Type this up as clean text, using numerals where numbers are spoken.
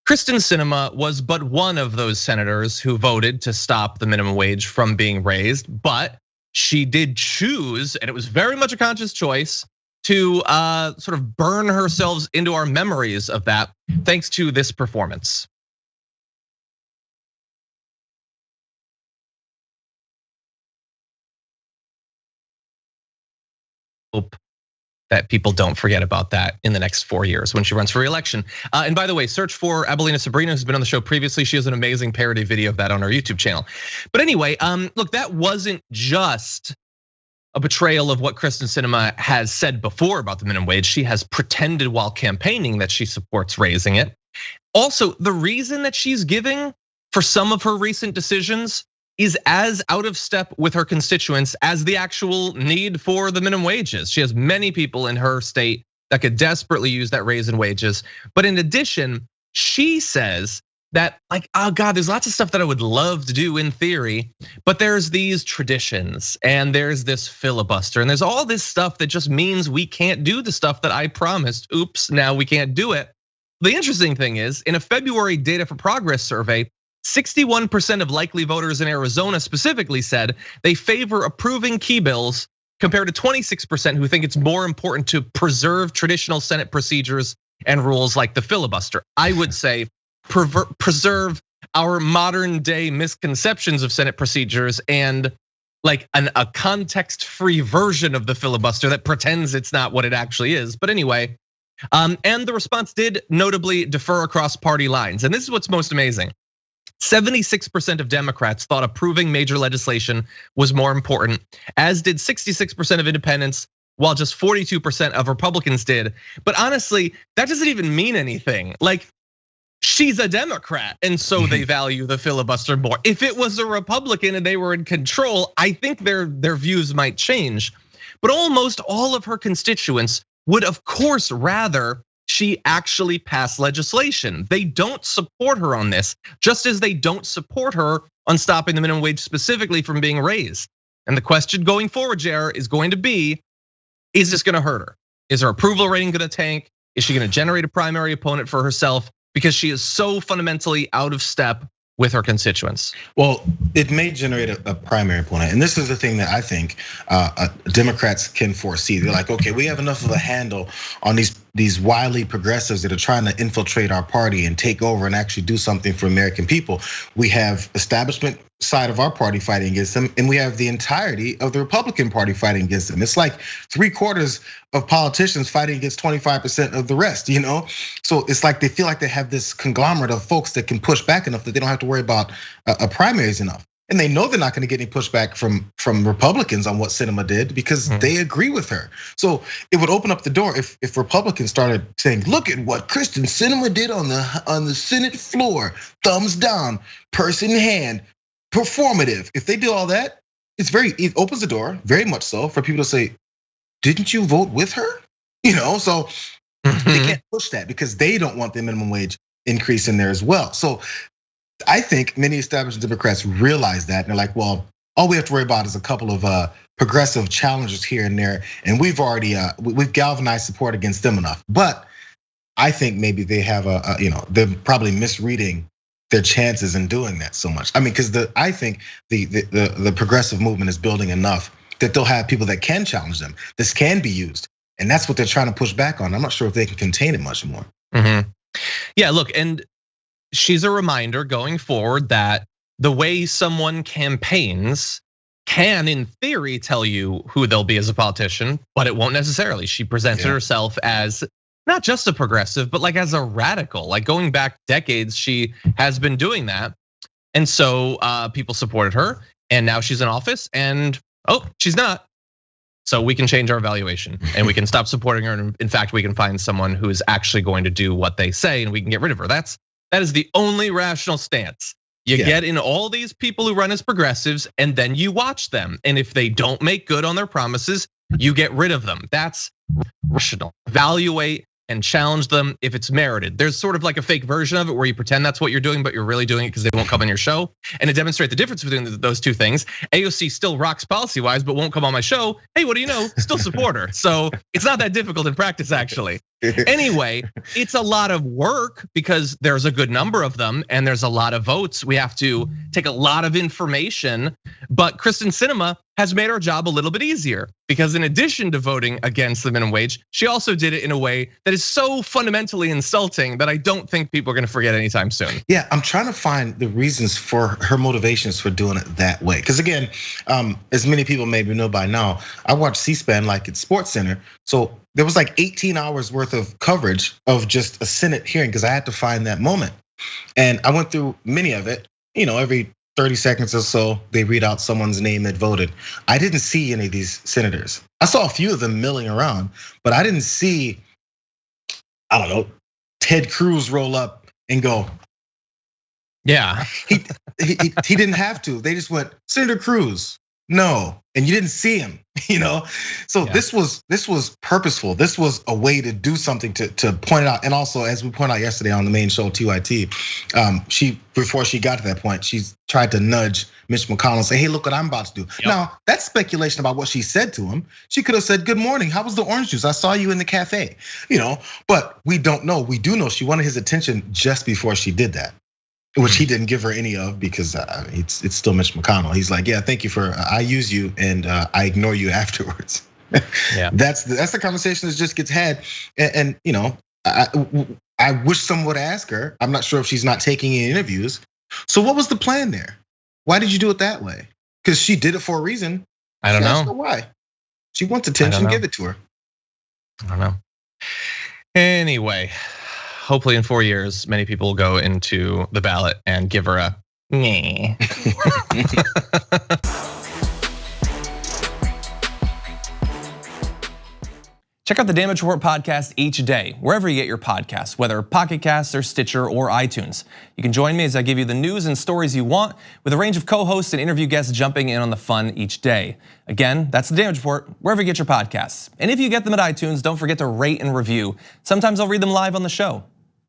Kyrsten Sinema was but one of those senators who voted to stop the minimum wage from being raised, but she did choose, and it was very much a conscious choice, to sort of burn herself into our memories of that, thanks to this performance. Hope that people don't forget about that in the next 4 years when she runs for re-election. And by the way, search for Abelina Sabrina, who's been on the show previously. She has an amazing parody video of that on our YouTube channel. But anyway, look, that wasn't just a betrayal of what Kyrsten Sinema has said before about the minimum wage. She has pretended while campaigning that she supports raising it. Also, the reason that she's giving for some of her recent decisions is as out of step with her constituents as the actual need for the minimum wages. She has many people in her state that could desperately use that raise in wages. But in addition, she says that, like, oh God, there's lots of stuff that I would love to do in theory, but there's these traditions and there's this filibuster and there's all this stuff that just means we can't do the stuff that I promised. Oops, now we can't do it. The interesting thing is, in a February Data for Progress survey, 61% of likely voters in Arizona specifically said they favor approving key bills, compared to 26% who think it's more important to preserve traditional Senate procedures and rules like the filibuster. I would say preserve our modern day misconceptions of Senate procedures and like a context-free version of the filibuster that pretends it's not what it actually is. But anyway, and the response did notably differ across party lines. And this is what's most amazing. 76% of Democrats thought approving major legislation was more important, as did 66% of independents, while just 42% of Republicans did. But honestly, that doesn't even mean anything. Like, she's a Democrat, and so they value the filibuster more. If it was a Republican and they were in control, I think their views might change. But almost all of her constituents would, of course, rather she actually pass legislation. They don't support her on this, just as they don't support her on stopping the minimum wage specifically from being raised. And the question going forward, Jayar, is going to be, is this gonna hurt her? Is her approval rating gonna tank? Is she gonna generate a primary opponent for herself? Because she is so fundamentally out of step with her constituents. Well, it may generate a primary opponent. And this is the thing that I think Democrats can foresee. They're like, okay, we have enough of a handle on these wily progressives that are trying to infiltrate our party and take over and actually do something for American people. We have establishment side of our party fighting against them, and we have the entirety of the Republican Party fighting against them. It's like 3/4 of politicians fighting against 25% of the rest, you know? So it's like they feel like they have this conglomerate of folks that can push back enough that they don't have to worry about primaries enough. And they know they're not gonna get any pushback from Republicans on what Sinema did because they agree with her. So it would open up the door if Republicans started saying, look at what Kyrsten Sinema did on the Senate floor, thumbs down, purse in hand, performative. If they do all that, it opens the door, very much so, for people to say, didn't you vote with her? You know, so they can't push that because they don't want the minimum wage increase in there as well. So I think many established Democrats realize that and they're like, well, all we have to worry about is a couple of progressive challenges here and there, and we've already we've galvanized support against them enough. But I think maybe they have they're probably misreading their chances in doing that so much. I mean, because I think the progressive movement is building enough that they'll have people that can challenge them. This can be used, and that's what they're trying to push back on. I'm not sure if they can contain it much more. Yeah, look, and she's a reminder going forward that the way someone campaigns can, in theory, tell you who they'll be as a politician, but it won't necessarily. She presented herself as not just a progressive, but like as a radical. Like going back decades, she has been doing that. And so people supported her, and now she's in office, and she's not. So we can change our evaluation and we can stop supporting her. And in fact, we can find someone who is actually going to do what they say and we can get rid of her. That is the only rational stance. You get in all these people who run as progressives and then you watch them. And if they don't make good on their promises, you get rid of them. That's rational. Evaluate and challenge them if it's merited. There's sort of like a fake version of it where you pretend that's what you're doing, but you're really doing it because they won't come on your show. And to demonstrate the difference between those two things, AOC still rocks policy-wise, but won't come on my show. Hey, what do you know? Still support her. So it's not that difficult in practice, actually. Anyway, it's a lot of work because there's a good number of them and there's a lot of votes. We have to take a lot of information, but Kyrsten Sinema has made our job a little bit easier because in addition to voting against the minimum wage, she also did it in a way that is so fundamentally insulting that I don't think people are gonna forget anytime soon. Yeah, I'm trying to find the reasons for her motivations for doing it that way. Because again, as many people maybe know by now, I watch C-SPAN like it's SportsCenter. So there was like 18 hours worth of coverage of just a Senate hearing because I had to find that moment. And I went through many of it, every 30 seconds or so, they read out someone's name that voted. I didn't see any of these senators. I saw a few of them milling around, but I didn't see, I don't know, Ted Cruz roll up and go. Yeah. He didn't have to. They just went, Senator Cruz, no. And you didn't see him, So yeah. This was purposeful. This was a way to do something to point it out. And also, as we pointed out yesterday on the main show, TYT, before she got to that point, she tried to nudge Mitch McConnell and say, hey, look what I'm about to do. Yep. Now, that's speculation about what she said to him. She could have said, good morning, how was the orange juice? I saw you in the cafe, but we don't know. We do know she wanted his attention just before she did that, which he didn't give her any of because it's still Mitch McConnell. He's like, yeah, thank you I use you and I ignore you afterwards. Yeah, that's the conversation that just gets had. And I wish someone would ask her. I'm not sure if she's not taking any interviews. So what was the plan there? Why did you do it that way? Because she did it for a reason. I don't know why. She wants attention, give it to her. I don't know. Anyway. Hopefully in 4 years, many people will go into the ballot and give her a nyeh. Check out the Damage Report podcast each day, wherever you get your podcasts, whether Pocket Casts or Stitcher or iTunes. You can join me as I give you the news and stories you want, with a range of co-hosts and interview guests jumping in on the fun each day. Again, that's the Damage Report, wherever you get your podcasts. And if you get them at iTunes, don't forget to rate and review. Sometimes I'll read them live on the show.